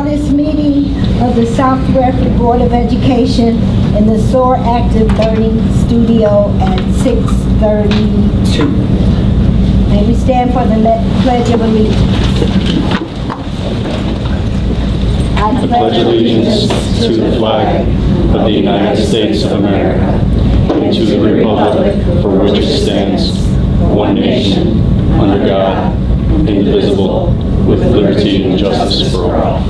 call this meeting of the South Redford Board of Education in the SOAR Active Learning Studio at 6:32. May we stand for the Pledge of Allegiance. I pledge allegiance to the flag of the United States of America and to the republic for which it stands, one nation, under God, indivisible, with liberty and justice for all.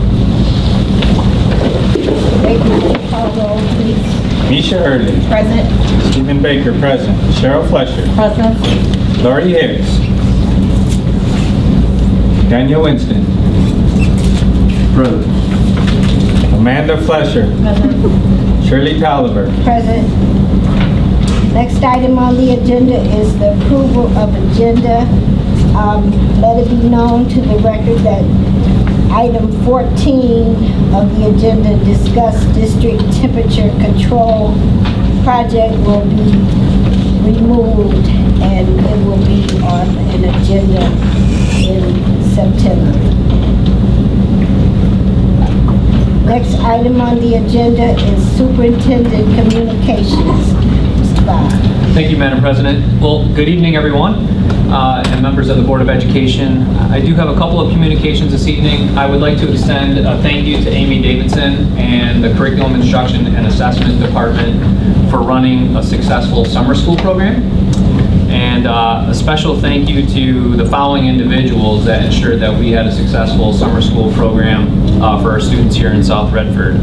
Call roll, please. Misha Early. Present. Stephen Baker, present. Cheryl Flesher. Present. Laurie Harris. Daniel Winston. Present. Amanda Flesher. Present. Shirley Tolliver. Present. Next item on the agenda is the approval of agenda. Let it be known to the record that item 14 of the agenda, discuss district temperature control project, will be removed and it will be on an agenda in September. Next item on the agenda is superintendent communications. Mr. Bob. Thank you, Madam President. Well, good evening, everyone, and members of the Board of Education. I do have a couple of communications this evening. I would like to extend a thank you to Amy Davidson and the Curriculum Instruction and Assessment Department for running a successful summer school program. And a special thank you to the following individuals that ensured that we had a successful summer school program for our students here in South Redford.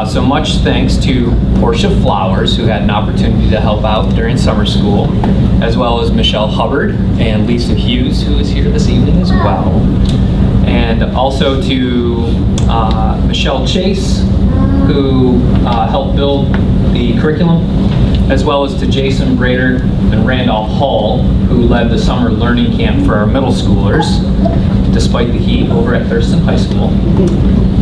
So much thanks to Portia Flowers, who had an opportunity to help out during summer school, as well as Michelle Hubbard and Lisa Hughes, who is here this evening as well. And also to Michelle Chase, who helped build the curriculum, as well as to Jason Brader and Randolph Hall, who led the summer learning camp for our middle schoolers, despite the heat over at Thurston High School.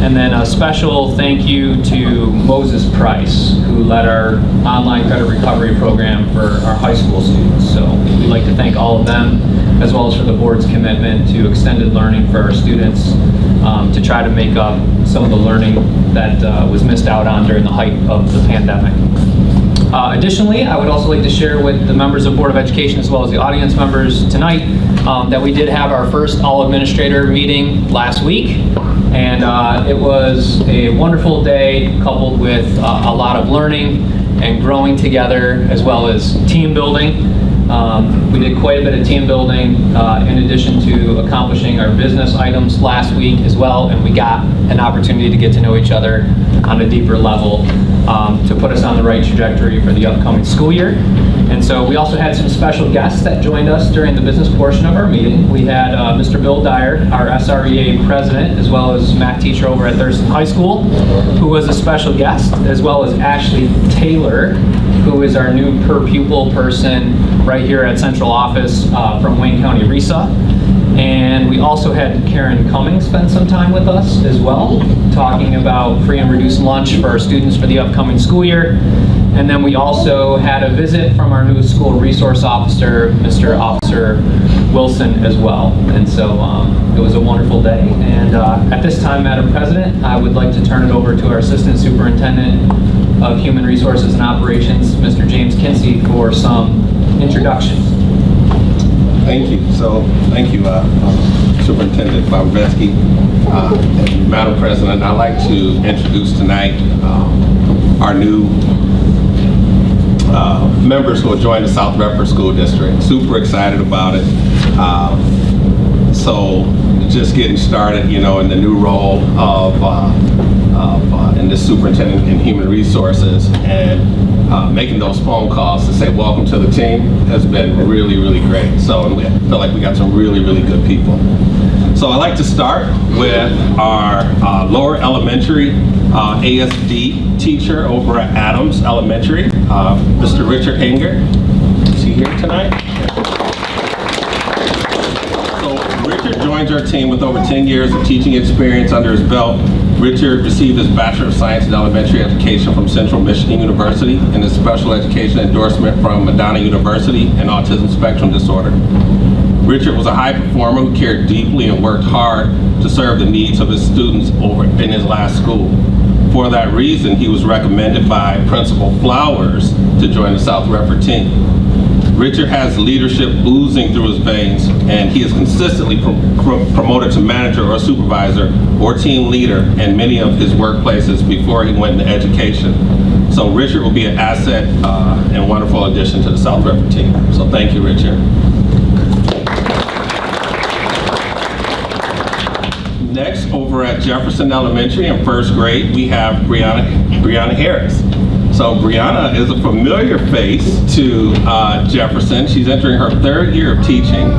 And then a special thank you to Moses Price, who led our online credit recovery program for our high school students. So we'd like to thank all of them, as well as for the board's commitment to extended learning for our students, to try to make up some of the learning that was missed out on during the height of the pandemic. Additionally, I would also like to share with the members of Board of Education, as well as the audience members tonight, that we did have our first all-administrator meeting last week. And it was a wonderful day, coupled with a lot of learning and growing together, as well as team building. We did quite a bit of team building in addition to accomplishing our business items last week as well, and we got an opportunity to get to know each other on a deeper level to put us on the right trajectory for the upcoming school year. And so we also had some special guests that joined us during the business portion of our meeting. We had Mr. Bill Dyer, our SREA president, as well as math teacher over at Thurston High School, who was a special guest, as well as Ashley Taylor, who is our new per pupil person right here at central office from Wayne County RESA. And we also had Karen Cummings spend some time with us as well, talking about free and reduced lunch for our students for the upcoming school year. And then we also had a visit from our new school resource officer, Mr. Officer Wilson, as well. And so it was a wonderful day. And at this time, Madam President, I would like to turn it over to our Assistant Superintendent of Human Resources and Operations, Mr. James Kinsey, for some introductions. Thank you. So, thank you, Superintendent Bobrovsky. Madam President, I'd like to introduce tonight our new members who will join the South Redford School District. Super excited about it. So, just getting started, you know, in the new role of in the Superintendent in Human Resources, and making those phone calls to say welcome to the team has been really, really great. So, and we feel like we got some really, really good people. So I'd like to start with our lower elementary ASD teacher over at Adams Elementary, Mr. Richard Hanger. Is he here tonight? So Richard joins our team with over 10 years of teaching experience under his belt. Richard received his Bachelor of Science in Elementary Education from Central Michigan University and his Special Education endorsement from Madonna University in Autism Spectrum Disorder. Richard was a high performer who cared deeply and worked hard to serve the needs of his students over in his last school. For that reason, he was recommended by Principal Flowers to join the South Redford team. Richard has leadership oozing through his veins, and he is consistently promoted to manager or supervisor or team leader in many of his workplaces before he went into education. So Richard will be an asset and wonderful addition to the South Redford team. So thank you, Richard. Next, over at Jefferson Elementary in first grade, we have Brianna Harris. So Brianna is a familiar face to Jefferson. She's entering her third year of teaching.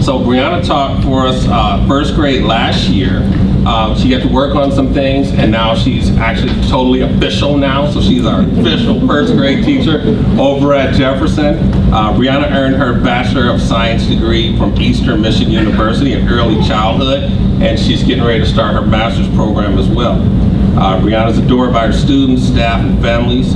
So Brianna taught for us first grade last year. She got to work on some things, and now she's actually totally official now. So she's our official first grade teacher over at Jefferson. Brianna earned her Bachelor of Science degree from Eastern Michigan University in early childhood, and she's getting ready to start her master's program as well. Brianna is adored by her students, staff, and families.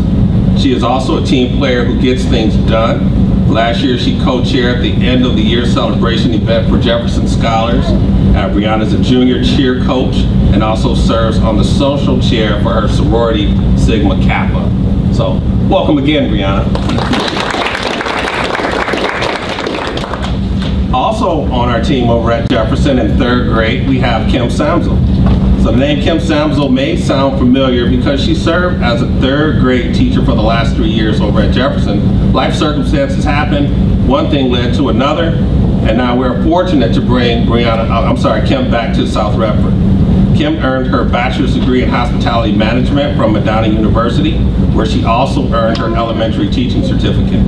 She is also a team player who gets things done. Last year, she co-chaired the end of the year celebration event for Jefferson Scholars. Brianna is a junior cheer coach and also serves on the social chair for her sorority Sigma Kappa. So, welcome again, Brianna. Also on our team over at Jefferson in third grade, we have Kim Samsel. So the name Kim Samsel may sound familiar because she served as a third grade teacher for the last 3 years over at Jefferson. Life circumstances happened, one thing led to another, and now we're fortunate to bring Kim back to South Redford. Kim earned her bachelor's degree in hospitality management from Madonna University, where she also earned her elementary teaching certificate.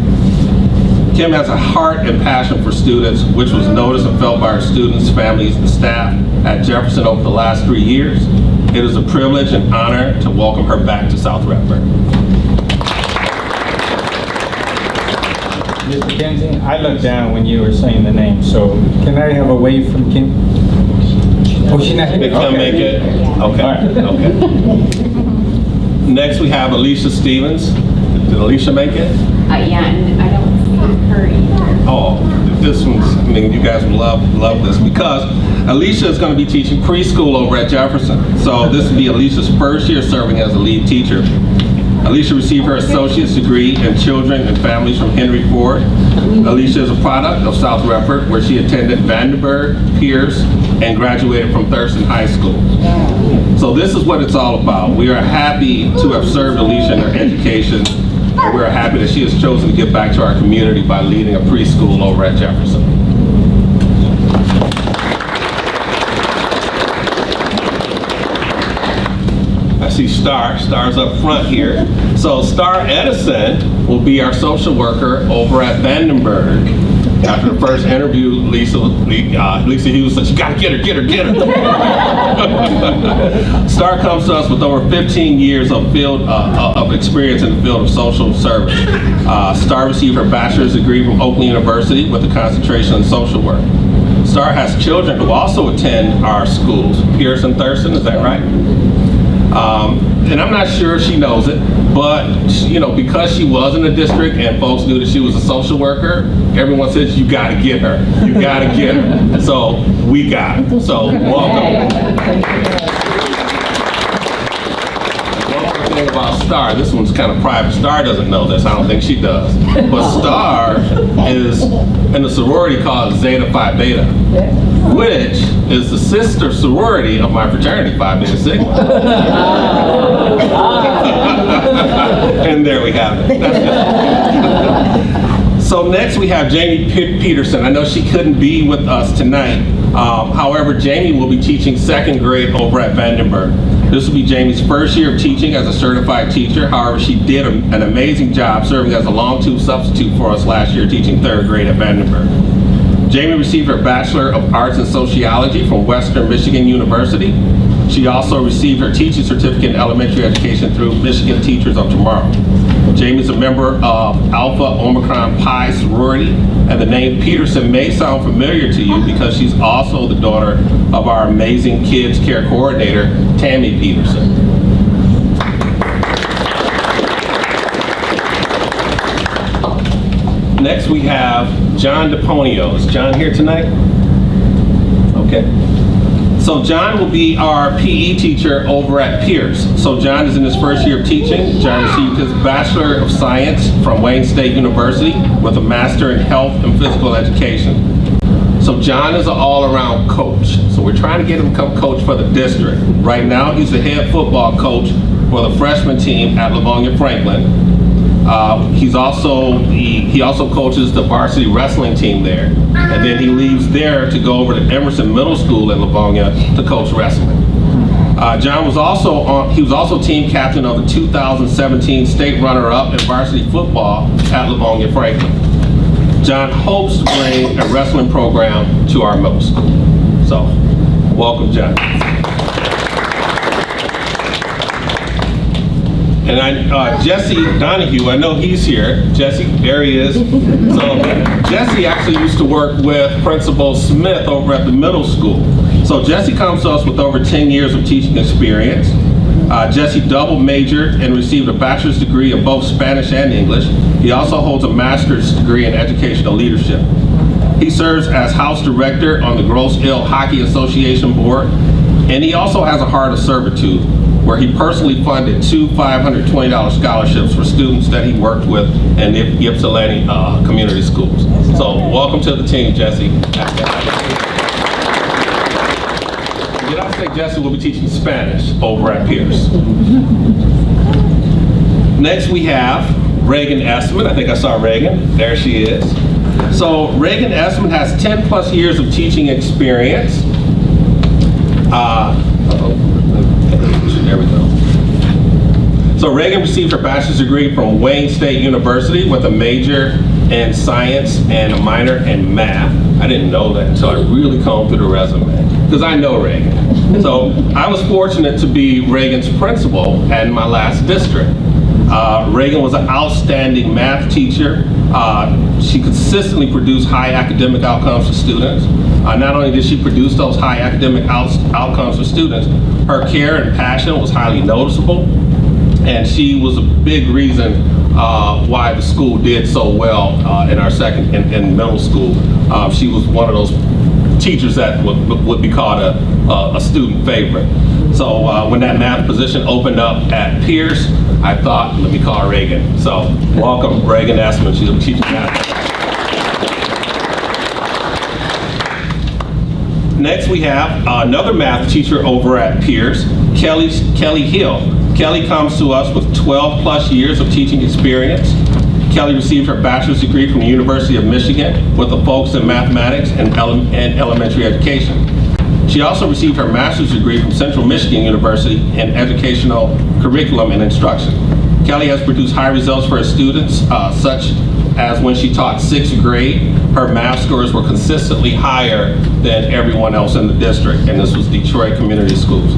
Kim has a heart and passion for students, which was noticed and felt by our students, families, and staff at Jefferson over the last 3 years. It is a privilege and honor to welcome her back to South Redford. Ms. McKenzie, I looked down when you were saying the name, so can I have a wave from Kim? Oh, she's not here? Did Kim make it? Okay. Okay. Next, we have Alicia Stevens. Did Alicia make it? Yeah, and I don't see her either. Oh, this one's, I mean, you guys will love this because Alicia is going to be teaching preschool over at Jefferson. So this will be Alicia's first year serving as a lead teacher. Alicia received her associate's degree in children and families from Henry Ford. Alicia is a product of South Redford, where she attended Vandenberg, Pierce, and graduated from Thurston High School. So this is what it's all about. We are happy to have served Alicia in her education, and we're happy that she has chosen to give back to our community by leading a preschool over at Jefferson. I see Star's up front here. So Star Edison will be our social worker over at Vandenberg. After the first interview, Lisa Hughes said, "You gotta get her. Star comes to us with over 15 years of experience in the field of social service. Star received her bachelor's degree from Oakland University with a concentration in social work. Star has children who also attend our schools, Pierce and Thurston, is that right? And I'm not sure if she knows it, but because she was in the district and folks knew that she was a social worker, everyone says, you gotta get her. You gotta get her. So we got her. So welcome. One thing about Star, this one's kind of private. Star doesn't know this. I don't think she does. But Star is in a sorority called Zeta Phi Beta, which is the sister sorority of my fraternity, Phi Beta Sigma. And there we have it. So next we have Jamie Peterson. I know she couldn't be with us tonight. However, Jamie will be teaching second grade over at Vandenberg. This will be Jamie's first year of teaching as a certified teacher. However, she did an amazing job serving as a long tube substitute for us last year teaching third grade at Vandenberg. Jamie received her Bachelor of Arts in Sociology from Western Michigan University. She also received her teaching certificate in elementary education through Michigan Teachers of Tomorrow. Jamie is a member of Alpha Omicron Pi sorority, and the name Peterson may sound familiar to you because she's also the daughter of our amazing kids care coordinator, Tammy Peterson. Next we have John DePonio. Is John here tonight? Okay. So John will be our PE teacher over at Pierce. So John is in his first year of teaching. John received his Bachelor of Science from Wayne State University with a Master in Health and Physical Education. So John is an all-around coach. So we're trying to get him to come coach for the district. Right now, he's the head football coach for the freshman team at Livonia Franklin. He also coaches the varsity wrestling team there. And then he leaves there to go over to Emerson Middle School in Livonia to coach wrestling. John was also team captain of the 2017 state runner-up in varsity football at Livonia Franklin. John hopes to bring a wrestling program to our middle school. So, welcome, John. And Jesse Donahue, I know he's here. Jesse, there he is. So, Jesse actually used to work with Principal Smith over at the middle school. So, Jesse comes to us with over 10 years of teaching experience. Jesse double majored and received a bachelor's degree in both Spanish and English. He also holds a master's degree in educational leadership. He serves as house director on the Grosse Ile Hockey Association board, and he also has a heart of servitude, where he personally funded 2 $520 scholarships for students that he worked with in the Ypsilanti community schools. So welcome to the team, Jesse. Did I say Jesse will be teaching Spanish over at Pierce? Next we have Reagan Essman. I think I saw Reagan. There she is. So Reagan Essman has 10 plus years of teaching experience. There we go. So Reagan received her bachelor's degree from Wayne State University with a major in science and a minor in math. I didn't know that until I really combed through the resume, because I know Reagan. So I was fortunate to be Reagan's principal in my last district. Reagan was an outstanding math teacher. She consistently produced high academic outcomes for students. Not only did she produce those high academic outcomes for students, her care and passion was highly noticeable, and she was a big reason why the school did so well in middle school. She was one of those teachers that would be called a student favorite. So when that math position opened up at Pierce, I thought, let me call Reagan. So welcome, Reagan Essman. She'll be teaching math. Next we have another math teacher over at Pierce, Kelly Hill. Kelly comes to us with 12 plus years of teaching experience. Kelly received her bachelor's degree from the University of Michigan with a focus in mathematics and elementary education. She also received her master's degree from Central Michigan University in educational curriculum and instruction. Kelly has produced high results for her students, such as when she taught 6th grade, her math scores were consistently higher than everyone else in the district, and this was Detroit Community Schools.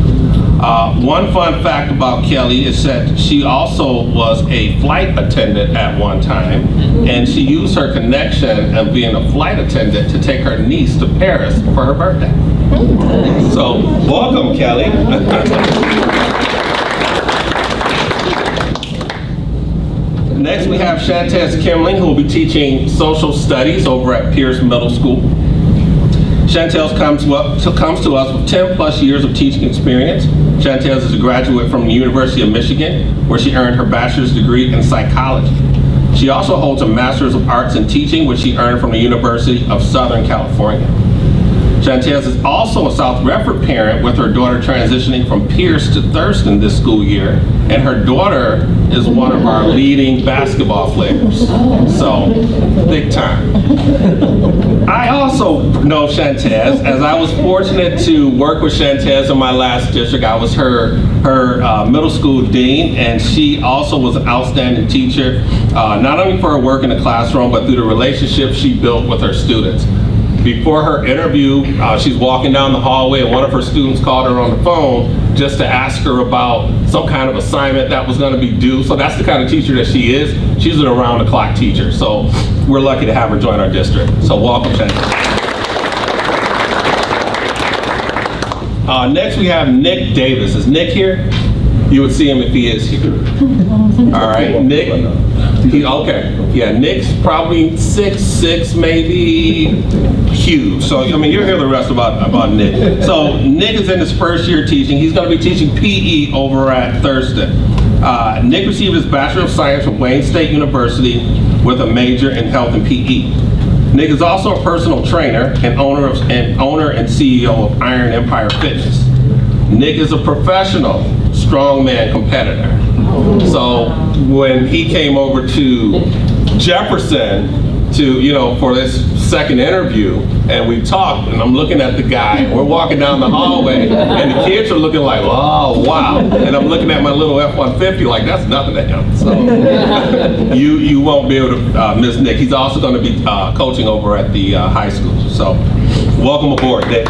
One fun fact about Kelly is that she also was a flight attendant at one time, and she used her connection of being a flight attendant to take her niece to Paris for her birthday. So, welcome, Kelly. Next, we have Shantez Kimling, who will be teaching social studies over at Pierce Middle School. Shantez comes to us with 10 plus years of teaching experience. Shantez is a graduate from the University of Michigan, where she earned her bachelor's degree in psychology. She also holds a master's of arts in teaching, which she earned from the University of Southern California. Shantez is also a South Redford parent, with her daughter transitioning from Pierce to Thurston this school year, and her daughter is one of our leading basketball players. So, big time. I also know Shantez, as I was fortunate to work with Shantez in my last district. I was her middle school dean, and she also was an outstanding teacher, not only for her work in the classroom, but through the relationship she built with her students. Before her interview, she's walking down the hallway, and one of her students called her on the phone just to ask her about some kind of assignment that was going to be due. So that's the kind of teacher that she is. She's an around-the-clock teacher. So we're lucky to have her join our district. So welcome, Shantez. Next, we have Nick Davis. Is Nick here? You would see him if he is here. All right, Nick. Okay, yeah, Nick's probably 6'6", maybe huge. So, I mean, you'll hear the rest about Nick. So, Nick is in his first year teaching. He's going to be teaching PE over at Thurston. Nick received his Bachelor of Science from Wayne State University with a major in health and PE. Nick is also a personal trainer and owner and CEO of Iron Empire Fitness. Nick is a professional strongman competitor. So when he came over to Jefferson for this second interview, and we talked, and I'm looking at the guy, we're walking down the hallway, and the kids are looking like, oh, wow. And I'm looking at my little F-150 like, that's nothing to him. So you won't be able to miss Nick. He's also going to be coaching over at the high school. So welcome aboard, Nick.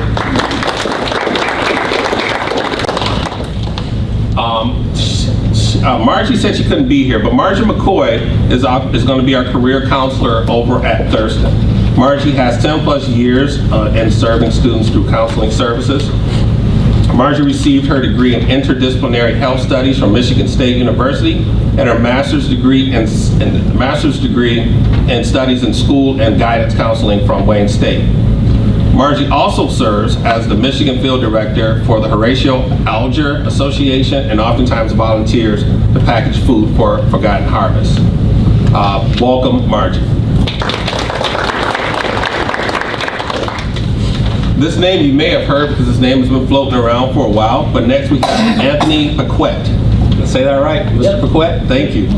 Margie said she couldn't be here, but Margie McCoy is going to be our career counselor over at Thurston. Margie has 10 plus years in serving students through counseling services. Margie received her degree in interdisciplinary health studies from Michigan State University and her master's degree in studies in school and guidance counseling from Wayne State. Margie also serves as the Michigan Field Director for the Horatio Alger Association and oftentimes volunteers to package food for Forgotten Harvest. Welcome, Margie. This name you may have heard because his name has been floating around for a while, but next we have Anthony Paquette. Did I say that right, Mr. Paquette? Thank you.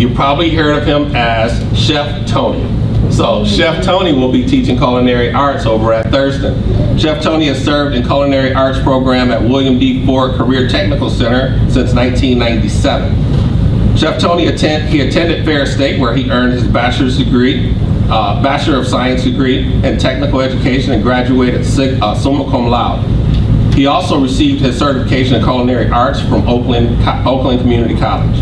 You probably heard of him as Chef Tony. So Chef Tony will be teaching culinary arts over at Thurston. Chef Tony has served in culinary arts program at William D. Ford Career Technical Center since 1997. Chef Tony attended Ferris State where he earned his bachelor's degree, Bachelor of Science degree in technical education and graduated summa cum laude. He also received his certification in culinary arts from Oakland Community College.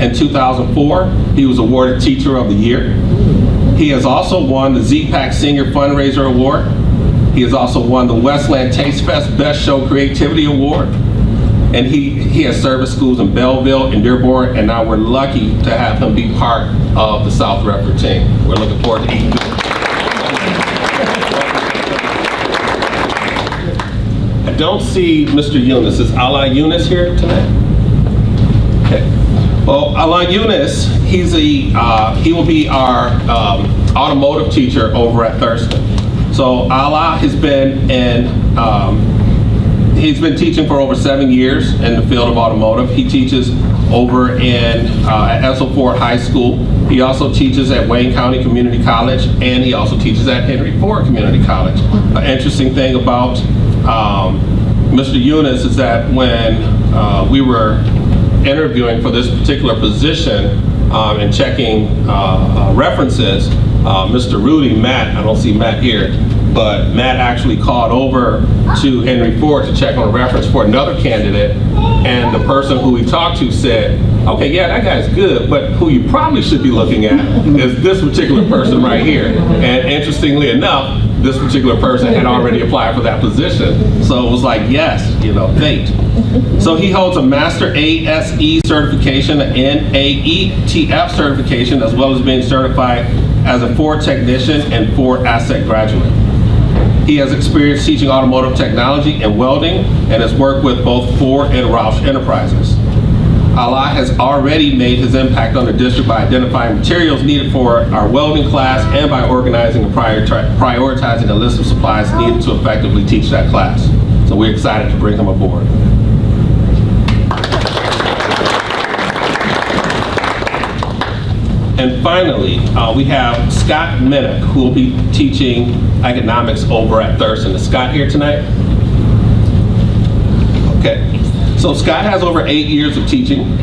In 2004, he was awarded Teacher of the Year. He has also won the ZPAC Senior Fundraiser Award. He has also won the Westland Taste Fest Best Show Creativity Award. And he has service schools in Belleville and Dearborn, and now we're lucky to have him be part of the South Redford team. We're looking forward to eating. I don't see Mr. Eunice. Is Ala Eunice here tonight? Okay. Well, Ala Eunice, he will be our automotive teacher over at Thurston. So Ala has been he's been teaching for over 7 years in the field of automotive. He teaches over at Edsel Ford High School. He also teaches at Wayne County Community College, and he also teaches at Henry Ford Community College. An interesting thing about Mr. Eunice is that when we were interviewing for this particular position and checking references, Mr. Rudy, Matt, I don't see Matt here, but Matt actually called over to Henry Ford to check on a reference for another candidate, and the person who we talked to said, okay, yeah, that guy's good, but who you probably should be looking at is this particular person right here. And interestingly enough, this particular person had already applied for that position. So it was like, yes, fate. So he holds a Master ASE certification, an NAETF certification, as well as being certified as a Ford technician and Ford asset graduate. He has experience teaching automotive technology and welding and has worked with both Ford and Roush Enterprises. Ala has already made his impact on the district by identifying materials needed for our welding class and by organizing and prioritizing a list of supplies needed to effectively teach that class. So we're excited to bring him aboard. And finally, we have Scott Minnick, who will be teaching economics over at Thurston. Is Scott here tonight? Okay. So Scott has over 8 years of teaching.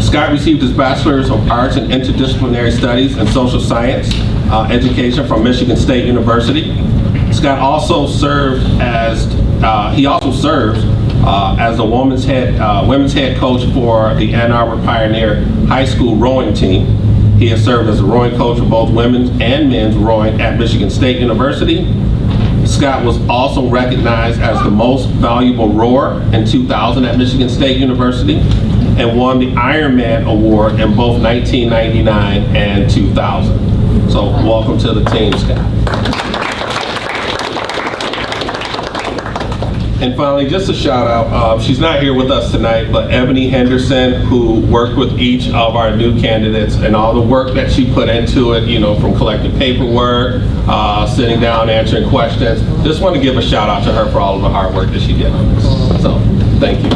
Scott received his Bachelor's of Arts in Interdisciplinary Studies and Social Science education from Michigan State University. Scott also served as the women's head coach for the Ann Arbor Pioneer High School rowing team. He has served as a rowing coach for both women's and men's rowing at Michigan State University. Scott was also recognized as the most valuable rower in 2000 at Michigan State University. and won the Ironman Award in both 1999 and 2000. So welcome to the team, Scott. And finally, just a shout out, she's not here with us tonight, but Ebony Henderson, who worked with each of our new candidates and all the work that she put into it, you know, from collecting paperwork, sitting down, answering questions. Just want to give a shout out to her for all of the hard work that she did on this. So, thank you.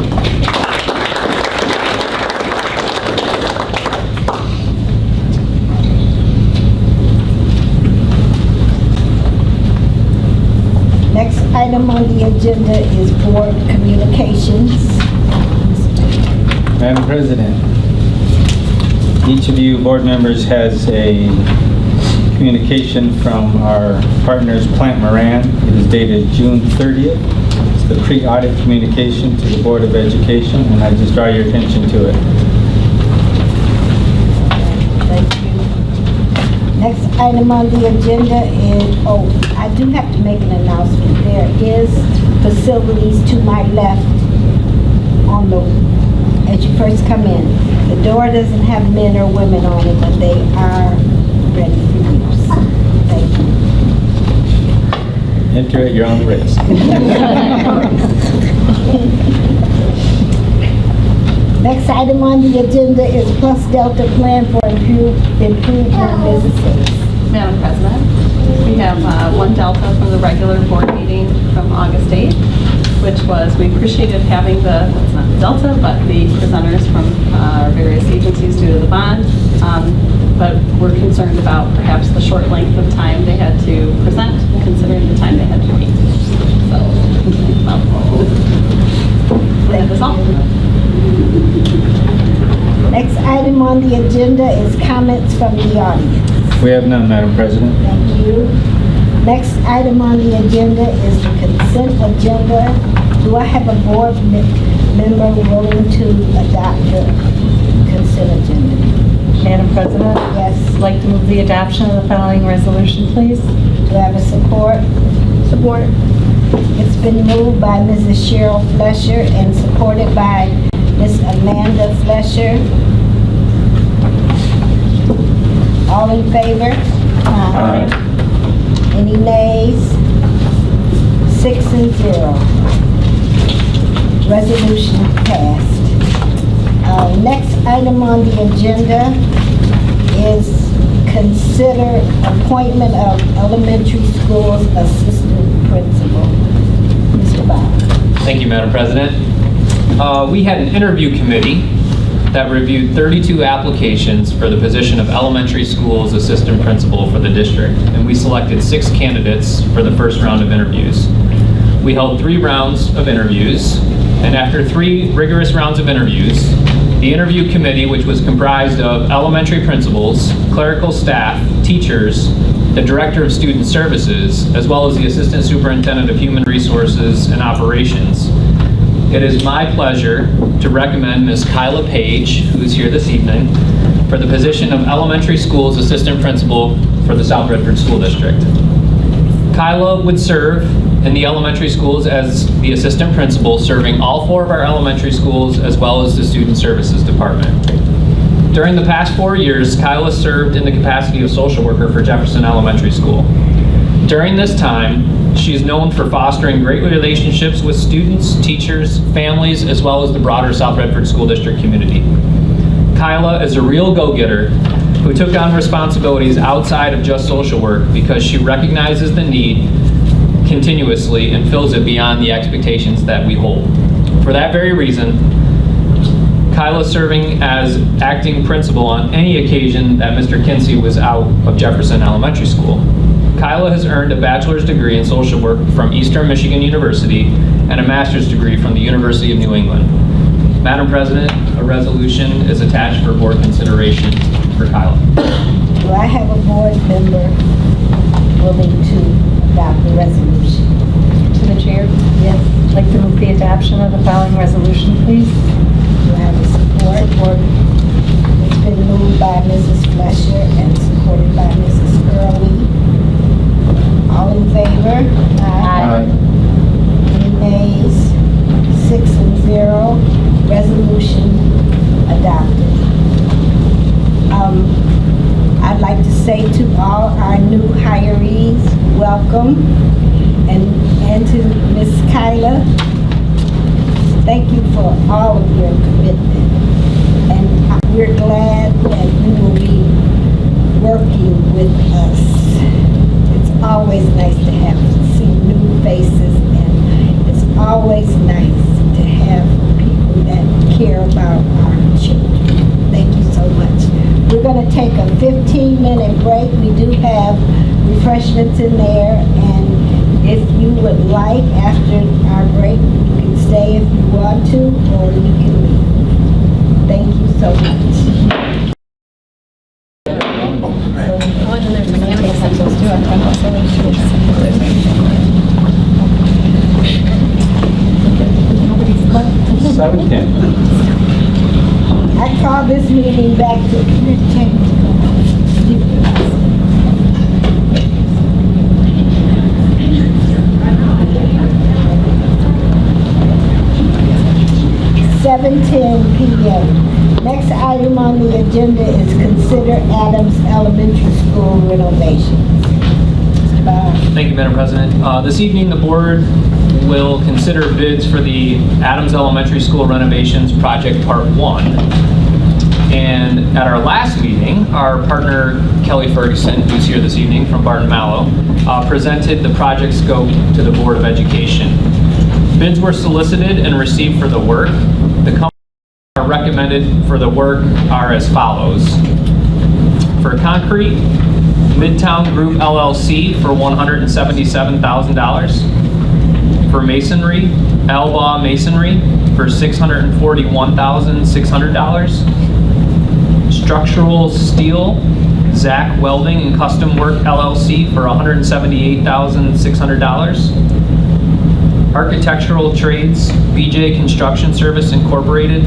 Next item on the agenda is board communications. Madam President, each of you board members has a communication from our partners, Plant Moran. It is dated June 30th. It's the pre-audit communication to the Board of Education, and I just draw your attention to it. Thank you. Next item on the agenda is, I do have to make an announcement. There is facilities to my left on the, as you first come in. The door doesn't have men or women on it, but they are ready for use. Thank you. Enter at your own risk. Next item on the agenda is Plus Delta Plan for Improvement Businesses. Madam President, we have one Delta from the regular board meeting from August 8th, which was, we appreciated having the, it's not the Delta, but the presenters from our various agencies due to the bond, but we're concerned about perhaps the short length of time they had to present, considering the time they had to meet. So, that was all. Next item on the agenda is comments from the audience. We have none, Madam President. Thank you. Next item on the agenda is the consent agenda. Do I have a board member willing to adopt the consent agenda? Madam President, Yes. I'd like to move the adoption of the following resolution, please. Do I have a support? Support. It's been moved by Mrs. Cheryl Flesher and supported by Ms. Amanda Flesher. All in favor? Aye. Any nays? 6 and 0. Resolution passed. Next item on the agenda is consider appointment of elementary schools assistant principal. Mr. Bob. Thank you, Madam President. We had an interview committee that reviewed 32 applications for the position of elementary schools assistant principal for the district, and we selected 6 candidates for the first round of interviews. We held 3 rounds of interviews, and after 3 rigorous rounds of interviews, the interview committee, which was comprised of elementary principals, clerical staff, teachers, the director of student services, as well as the assistant superintendent of human resources and operations. It is my pleasure to recommend Ms. Kyla Page, who is here this evening, for the position of elementary schools assistant principal for the South Redford School District. Kyla would serve in the elementary schools as the assistant principal, serving all 4 of our elementary schools as well as the student services department. During the past 4 years, Kyla served in the capacity of social worker for Jefferson Elementary School. During this time, she is known for fostering great relationships with students, teachers, families, as well as the broader South Redford School District community. Kyla is a real go-getter who took on responsibilities outside of just social work because she recognizes the need continuously and fills it beyond the expectations that we hold. For that very reason, Kyla serving as acting principal on any occasion that Mr. Kinsey was out of Jefferson Elementary School. Kyla has earned a bachelor's degree in social work from Eastern Michigan University and a master's degree from the University of New England. Madam President, a resolution is attached for board consideration for Kyla. Do I have a board member willing to adopt the resolution? To the chair, Yes. I'd like to move the adoption of the following resolution, please. Do I have a support? Support. It's been moved by Mrs. Flesher and supported by Mrs. Early. All in favor? Aye. Any nays? 6 and 0. Resolution adopted. I'd like to say to all our new hirees, welcome, and to Ms. Kyla, thank you for all of your commitment. And we're glad that you will be working with us. It's always nice to see new faces, and it's always nice to have people that care about our children. Thank you so much. We're going to take a 15-minute break. We do have refreshments in there, and if you would like, after our break, you can stay if you want to, or you can leave. Thank you so much. I call this meeting back to 7:10 p.m. Next item on the agenda is consider Adams Elementary School renovations. Mr. Bowers. Thank you, Madam President. This evening, the board will consider bids for the Adams Elementary School renovations project part 1. And at our last meeting, our partner Kelly Ferguson, who's here this evening from Barton Mallow, presented the project scope to the Board of Education. Bids were solicited and received for the work. The companies are recommended for the work are as follows. For concrete, Midtown Group LLC for $177,000. For masonry, Alba Masonry for $641,600. Structural steel, Zach Welding and Custom Work LLC for $178,600. Architectural Trades, BJ Construction Service Incorporated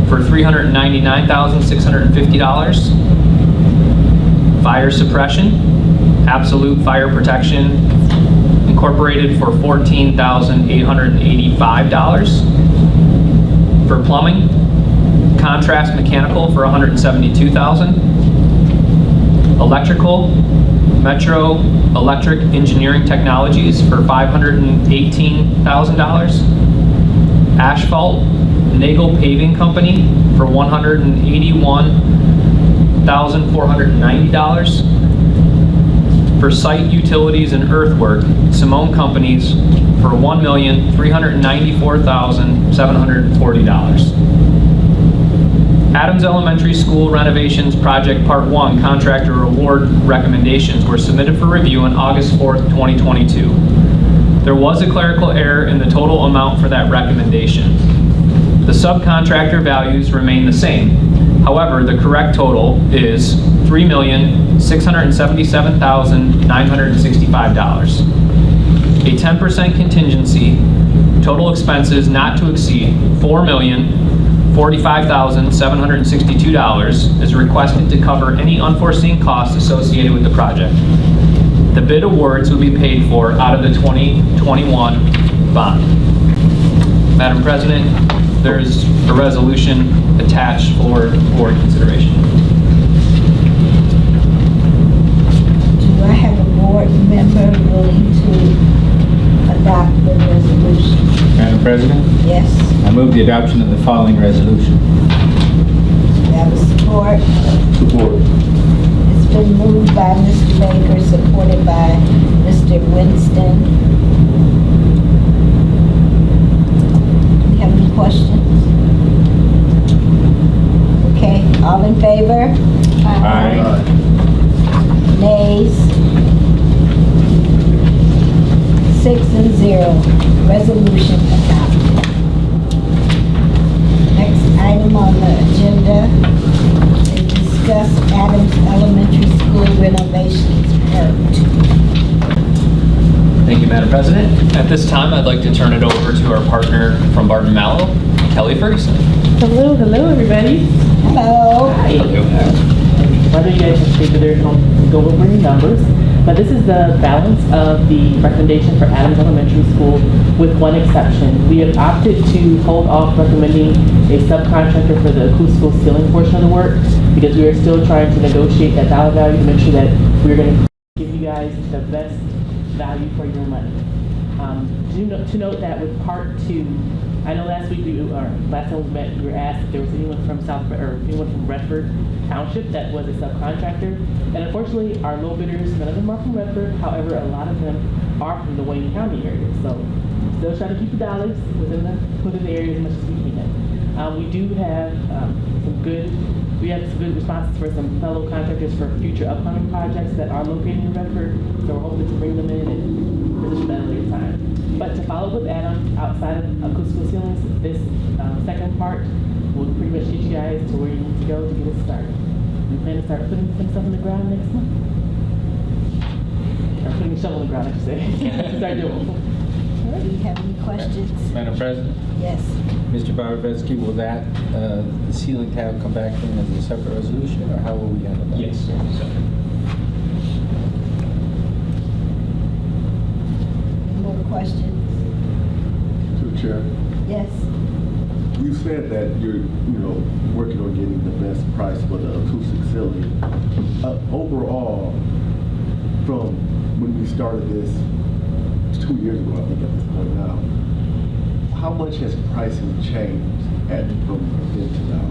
for $399,650. Fire Suppression, Absolute Fire Protection Incorporated for $14,885. For plumbing, Contrast Mechanical for $172,000. Electrical, Metro Electric Engineering Technologies for $518,000. Asphalt, Nagel Paving Company for $181,490. For site utilities and earthwork, Simone Companies for $1,394,740. Adams Elementary School renovations project part 1 contractor award recommendations were submitted for review on August 4th, 2022. There was a clerical error in the total amount for that recommendation. The subcontractor values remain the same. However, the correct total is $3,677,965. A 10% contingency, total expenses not to exceed $4,045,762 is requested to cover any unforeseen costs associated with the project. The bid awards will be paid for out of the 2021 bond. Madam President, there's a resolution attached for board consideration. Do I have a board member willing to adopt the resolution? Madam President, Yes. I move the adoption of the following resolution. Do I have a support? Support. It's been moved by Mr. Baker, supported by Mr. Winston. Have any questions? Okay, all in favor? Aye. Nays? 6-0. Resolution adopted. Next item on the agenda is discuss Adams Elementary School renovations part 2. Thank you, Madam President. At this time, I'd like to turn it over to our partner from Barton Mallow, Kelly Ferguson. Hello, everybody. Hello. Hi. Whether you guys have taken their go over your numbers, But this is the balance of the recommendation for Adams Elementary School, with one exception. We have opted to hold off recommending a subcontractor for the acoustical ceiling portion of the work because we are still trying to negotiate that dollar value to make sure that we're going to give you guys the best value for your money. To note that with part 2, I know last week last time we met, we were asked if there was anyone from anyone from Redford Township that was a subcontractor. And unfortunately, our low bidders, none of them are from Redford. However, a lot of them are from the Wayne County area. So still trying to keep the dollars within the area as much as we can. We do have some good responses for some fellow contractors for future upcoming projects that are located in Redford. So we're hoping to bring them in and position that at a later time. But to follow with Adam, outside of acoustical ceilings, this second part will pretty much get you guys to where you need to go to get it started. We plan to start putting some stuff in the ground next month. Or putting a shovel in the ground, I should say. Start doing. Do you have any questions? Madam President, Yes. Mr. Barbadesky, will that, the ceiling tab come back in as a separate resolution, or how will we handle that? Yes. More questions? To the chair, Yes. you said that you're, working on getting the best price for the acoustic ceiling. Overall, from when we started this 2 years ago, I think at this point now, how much has pricing changed from then to now?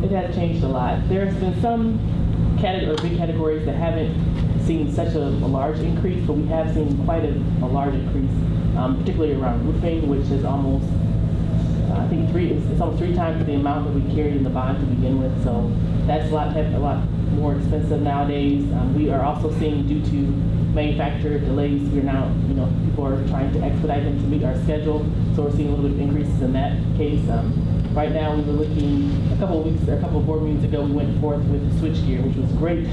It has changed a lot. There's been some big categories that haven't seen such a large increase, but we have seen quite a large increase, particularly around roofing, which is almost, I think it's almost 3 times the amount that we carried in the bond to begin with. So that's a lot more expensive nowadays. We are also seeing, due to manufacturer delays, we're now, people are trying to expedite them to meet our schedule. So we're seeing a little bit of increases in that case. Right now, we were looking a couple of board meetings ago. We went forth with the switchgear, which was great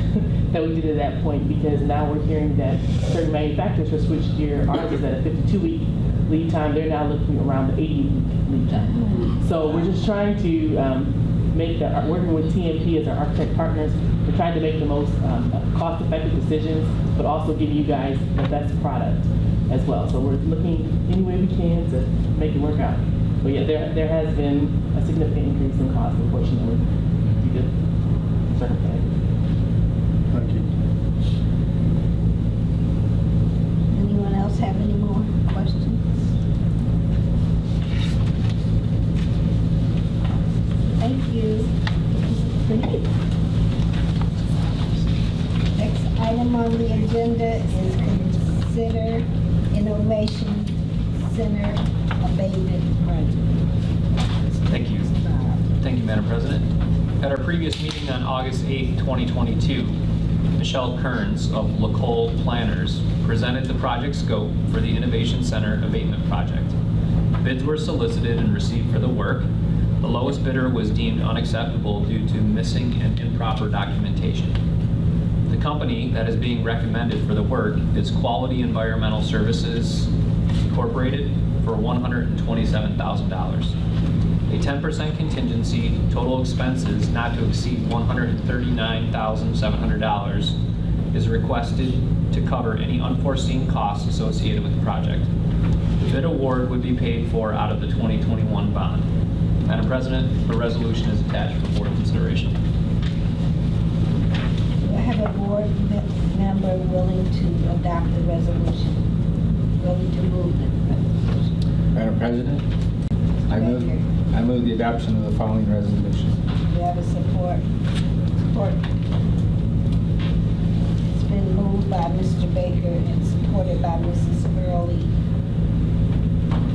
that we did at that point, because now we're hearing that certain manufacturers for switchgear, ours is at a 52-week lead time. They're now looking around the 80-week lead time. So we're just trying to working with TMP as our architect partners. We're trying to make the most cost-effective decisions, but also give you guys the best product as well. So we're looking any way we can to make it work out. But yeah, there has been a significant increase in cost, unfortunately, due to circumstances. Thank you. Anyone else have any more questions? Thank you. Next item on the agenda is consider Innovation Center abatement project. Thank you. Thank you, Madam President. At our previous meeting on August 8th, 2022, Michelle Kearns of LaCole Planners presented the project scope for the Innovation Center abatement project. Bids were solicited and received for the work. The lowest bidder was deemed unacceptable due to missing and improper documentation. The company that is being recommended for the work is Quality Environmental Services Incorporated for $127,000. A 10% contingency, total expenses not to exceed $139,700 is requested to cover any unforeseen costs associated with the project. The bid award would be paid for out of the 2021 bond. Madam President, a resolution is attached for board consideration. Do I have a board member willing to adopt the resolution? Willing to move the resolution? Madam President, I move the adoption of the following resolution. Do we have a support? Support. It's been moved by Mr. Baker and supported by Mrs. Early.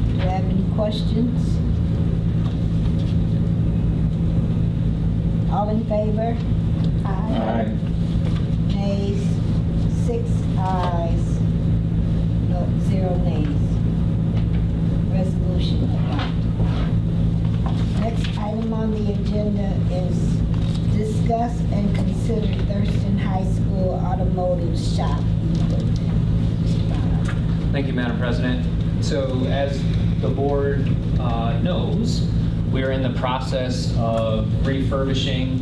Do you have any questions? All in favor? Aye. Nays? 6 ayes. No, 0 nays. Resolution adopted. Next item on the agenda is discuss and consider Thurston High School automotive shop equipment. Mr. Bob. Thank you, Madam President. So as the board knows, we're in the process of refurbishing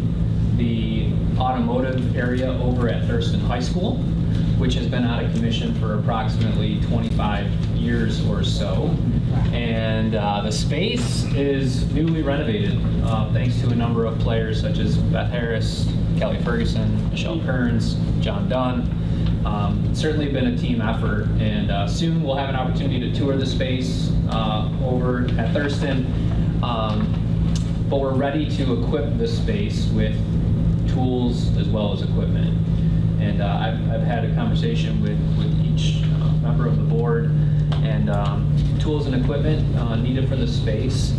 the automotive area over at Thurston High School. which has been out of commission for approximately 25 years or so. And the space is newly renovated thanks to a number of players such as Beth Harris, Kelly Ferguson, Michelle Kearns, John Dunn. Certainly been a team effort, and soon we'll have an opportunity to tour the space over at Thurston. But we're ready to equip the space with tools as well as equipment. And I've had a conversation with each member of the board, and tools and equipment needed for the space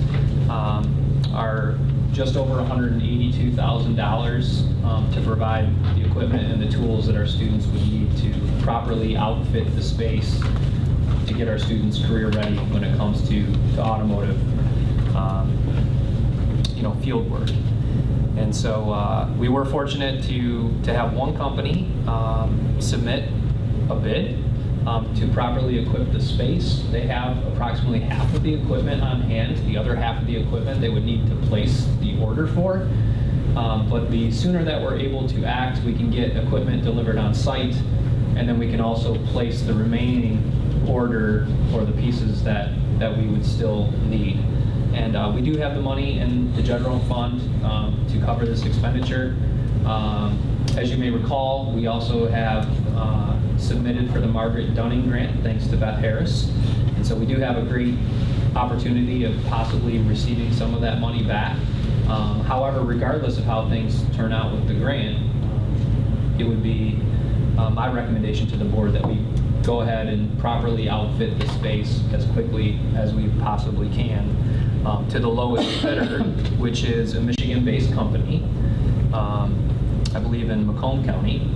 are just over $182,000 to provide the equipment and the tools that our students would need to properly outfit the space to get our students career ready when it comes to automotive field work. And so we were fortunate to have one company submit a bid to properly equip the space. They have approximately half of the equipment on hand. The other half of the equipment they would need to place the order for. But the sooner that we're able to act, we can get equipment delivered on site, and then we can also place the remaining order for the pieces that we would still need. And we do have the money in the general fund to cover this expenditure. As you may recall, we also have submitted for the Margaret Dunning grant, thanks to Beth Harris. And so we do have a great opportunity of possibly receiving some of that money back. However, regardless of how things turn out with the grant, it would be my recommendation to the board that we go ahead and properly outfit the space as quickly as we possibly can to the lowest bidder, which is a Michigan-based company, I believe in Macomb County,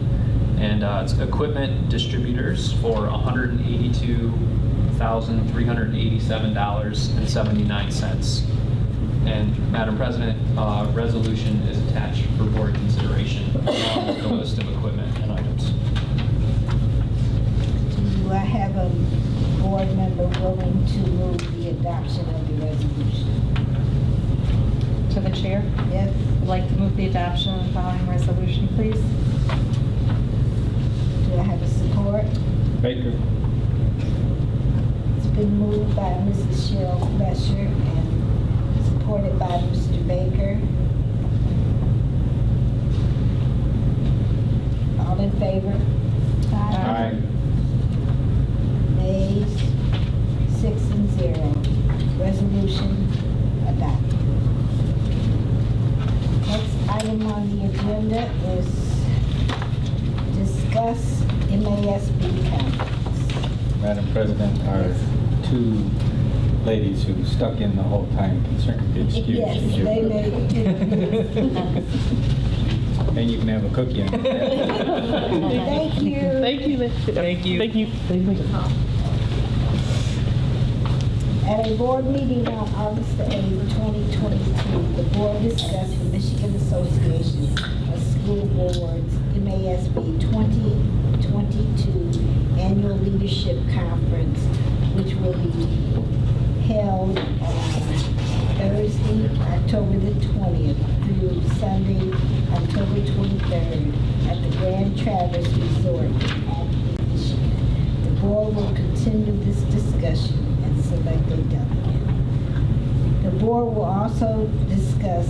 and it's Equipment Distributors for $182,387.79. And Madam President, resolution is attached for board consideration along with the list of equipment and items. Do I have a board member willing to move the adoption of the resolution? To the chair? Yes. I'd like to move the adoption of the following resolution, please. Do I have a support? Baker. It's been moved by Mrs. Cheryl Fletcher and supported by Mr. Baker. All in favor? Aye. Nays, 6 and 0. Resolution adopted. Next item on the agenda is discuss MASB conference. Madam President, our two ladies who stuck in the whole time can certainly be excused. Yes, if you they would. may. And you can have a cookie on it. Thank you. Thank you. Thank you. Thank you. At a board meeting on August 8, 2022, the board discussed the Michigan Association of School Boards MASB 2022 Annual Leadership Conference, which will be held on Thursday, October the 20th through Sunday, October 23rd at the Grand Traverse Resort in Athens, Michigan. The board will continue this discussion and select a delegate. The board will also discuss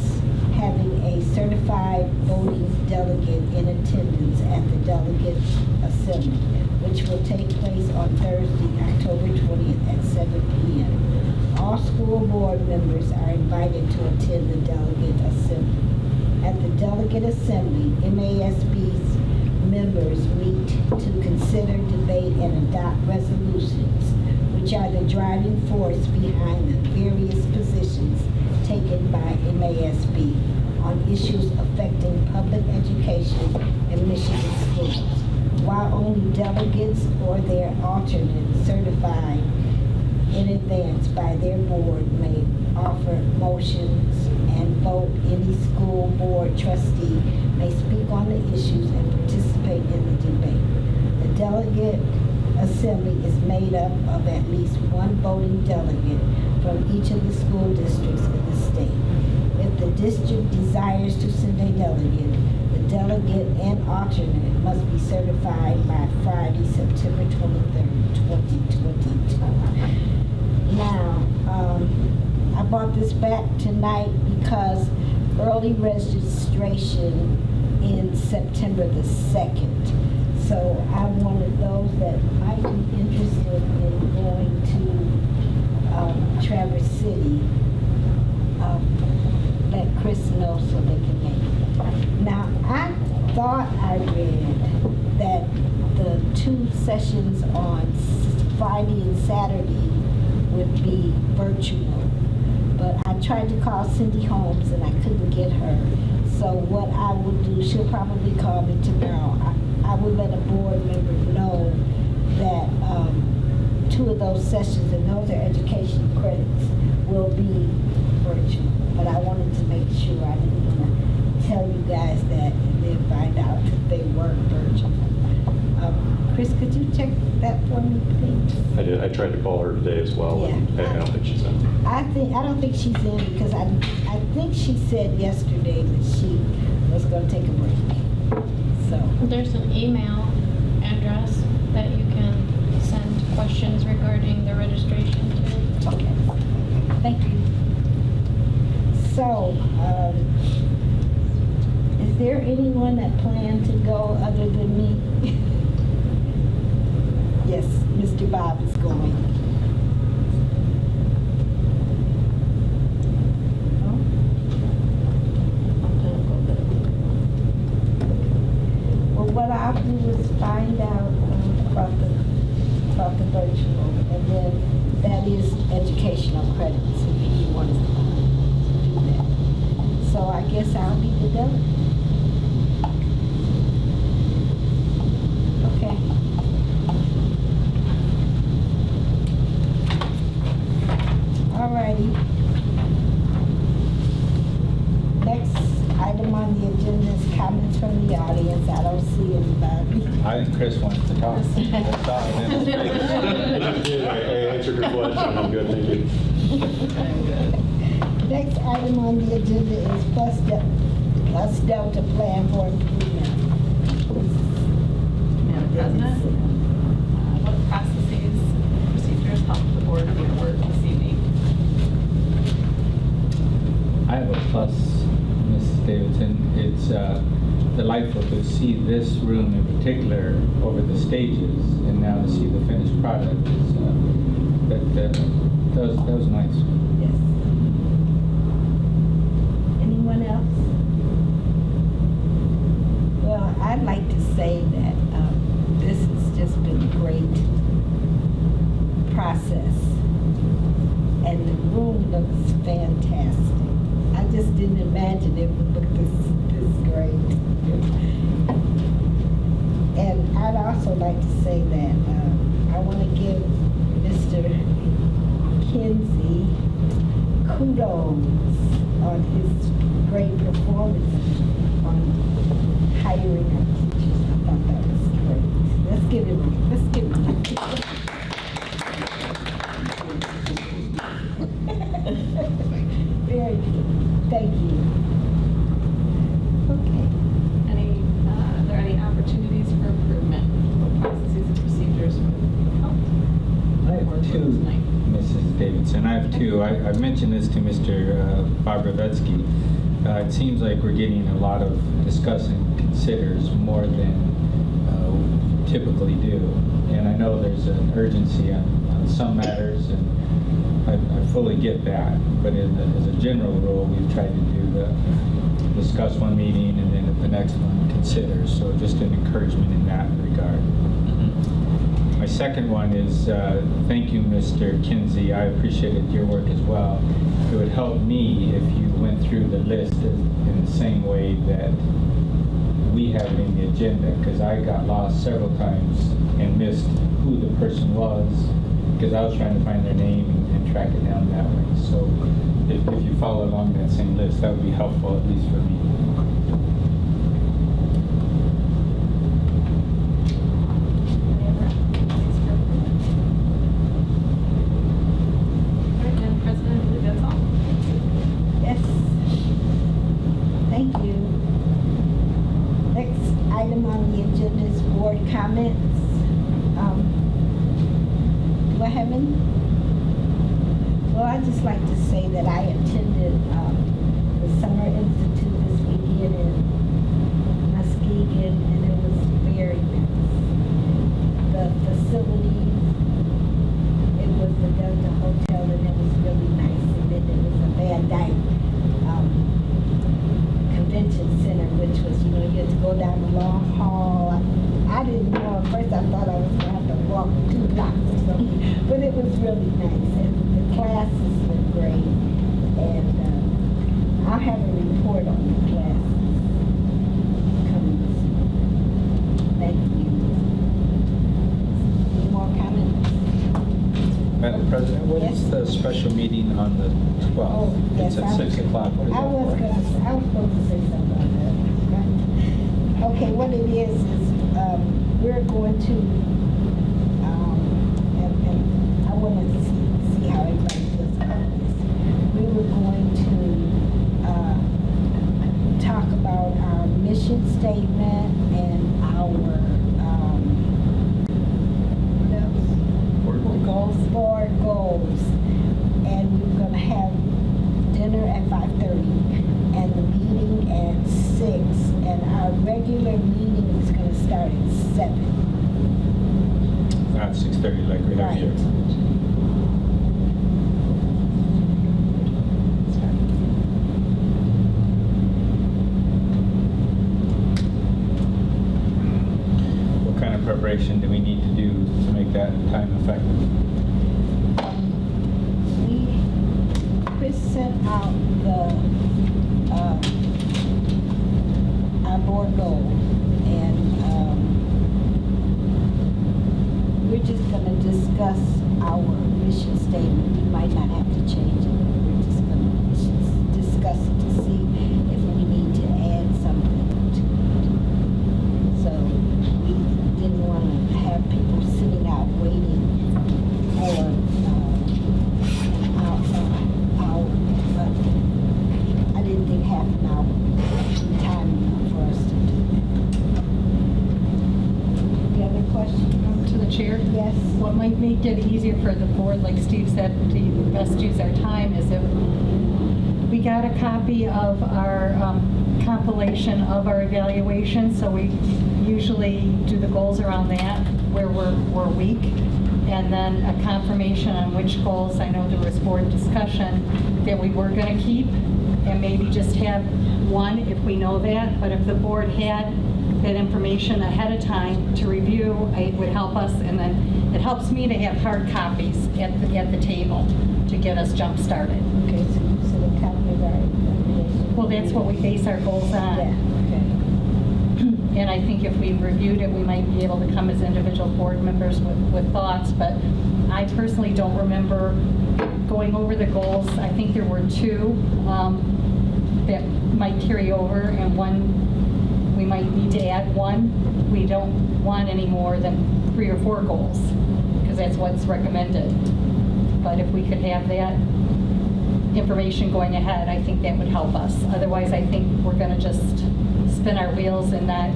having a certified voting delegate in attendance at the delegate assembly, which will take place on Thursday, October 20th at 7 p.m. All school board members are invited to attend the delegate assembly. At the delegate assembly, MASB's members meet to consider, debate, and adopt resolutions, which are the driving force behind the various positions taken by MASB on issues affecting public education in Michigan schools. While only delegates or their alternates certified in advance by their board may offer motions and vote, any school board trustee may speak on the issues and participate in the debate. The delegate assembly is made up of at least one voting delegate from each of the school districts in the state. If the district desires to send a delegate, the delegate and alternate must be certified by Friday, September 23rd, 2022. Now, I brought this back tonight because early registration ends September the 2nd. So I wanted those that might be interested in going to Traverse City, let Chris know so they can make it. Now, I thought I read that the 2 sessions on Friday and Saturday would be virtual. But I tried to call Cindy Holmes and I couldn't get her. So what I would do, she'll probably call me tomorrow. I would let a board member know that 2 of those sessions, and those are education credits, will be virtual. But I wanted to make sure, I didn't want to tell you guys that and then find out that they weren't virtual. Chris, could you check that for me, please? I did. I tried to call her today as well. Yeah. And I don't think she's in. I don't think she's in because I think she said yesterday that she was going to take a break. So There's an email address that you can send questions regarding the registration to. okay, thank you. So, is there anyone that planned to go other than me? Yes, Mr. Bob is going. Well, what I'll do is find out about the virtual, and then that is educational credits if you want to do that. So I guess I'll be the delegate. Okay. Alrighty. Next item on the agenda is comments from the audience. I don't see anybody. I think Chris wants to talk. That's all. I answered her question. I'm good, thank you. Next item on the agenda is Plus Delta Plan for Improvement. Madam President, what processes, procedures help the board with work this evening? I have a plus, Mrs. Davidson. It's delightful to see this room in particular over the stages and now to see the finished product. That was nice. Yes. Anyone else? Well, I'd like to say that this has just been a great process. And the room looks fantastic. I just didn't imagine it would look this great. And I'd also like to say that I want to give Mr. Kinsey kudos on his great performance on hiring our teachers. I thought that was great. Let's give him Very good. Thank you. Okay. Are there any opportunities for improvement? What processes and procedures would help? I have 2, Mrs. Davidson. I have 2. I've mentioned this to Mr. Bobrovetsky. It seems like we're getting a lot of discuss and considers more than we typically do. And I know there's an urgency on some matters, and I fully get that. But as a general rule, we've tried to do the discuss one meeting and then at the next one consider. So just an encouragement in that regard. My second one is thank you, Mr. Kinsey. I appreciated your work as well. It would help me if you went through the list in the same way that we have it in the agenda, because I got lost several times and missed who the person was because I was trying to find their name and track it down that way. So if you follow along that same list, that would be helpful, at least for me. Madam President, I believe that's all. Yes. Thank you. comments? Do I have any? Well, I'd just like to say that I attended the Summer Institute this weekend in Muskegon, and it was very nice. The facilities, it was the Delta Hotel, and it was really nice. And then there was a Van Dyke Convention Center, which was, you had to go down the long hall. I didn't know at first. I thought I was going to have to walk 2 blocks or something, but it was really nice. And the classes were great, and I'll have a report on the classes coming soon. Thank you. Any more comments? Madam President, what is the special meeting on the 12th? Oh, yes, It's at 6 o'clock. What is I that was for? supposed to say something about that. Okay, what it is we're going to, and I want to see how everybody feels about this. We were going to talk about our mission statement and our, what else? Board goals. And we're going to have dinner at 5:30 and the meeting at 6, and our regular meeting is going to start at 7. Not 6:30 like we have here. What kind of preparation do we need to do to make that time effective? Chris sent out our board goal, and we're just going to discuss our mission statement. We might not have to change it. We're just going to discuss it to see if we need to add something to it. So we didn't want to have people sitting out waiting for an hour, but I didn't think half an hour would be time enough for us to do that. Any other questions? To the chair? Yes. What might make it easier for the board, like Steve said, to best use our time is if we got a copy of our compilation of our evaluation, so we usually do the goals around that, where we're weak, and then a confirmation on which goals, I know there was board discussion, that we were going to keep, and maybe just have one if we know that, but if the board had that information ahead of time to review, it would help us, and then it helps me to have hard copies at the table to get us jump started. Okay, so the copy of our evaluation. Well, that's what we base our goals on. Yeah, okay. And I think if we reviewed it, we might be able to come as individual board members with thoughts, but I personally don't remember going over the goals. I think there were 2 that might carry over, and one we might need to add 1. We don't want any more than 3 or 4 goals, because that's what's recommended. But if we could have that information going ahead, I think that would help us. Otherwise, I think we're going to just spin our wheels and not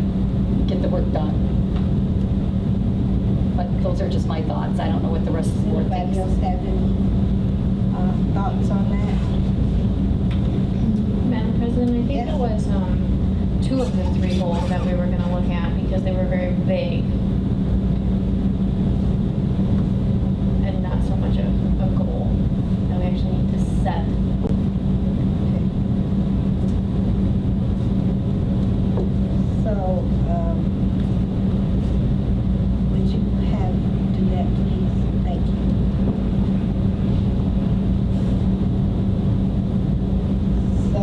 get the work done. But those are just my thoughts. I don't know what the rest of the board Anybody thinks. else have any thoughts on that? Madam President, I think Yes. it was 2 of the 3 goals that we were going to look at because they were very vague and not so much a goal that we actually need to set. So, would you do that, please? Thank you. So,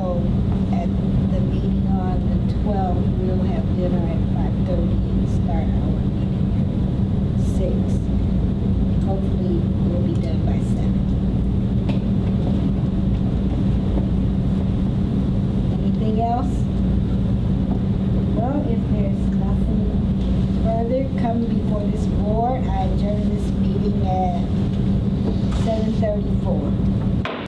at the meeting on the 12th, we'll have dinner at 5:30 and start our meeting at 6. Hopefully, we'll be done by 7. Anything else? Well, if there's nothing further come before this board, I adjourn this meeting at 7:34.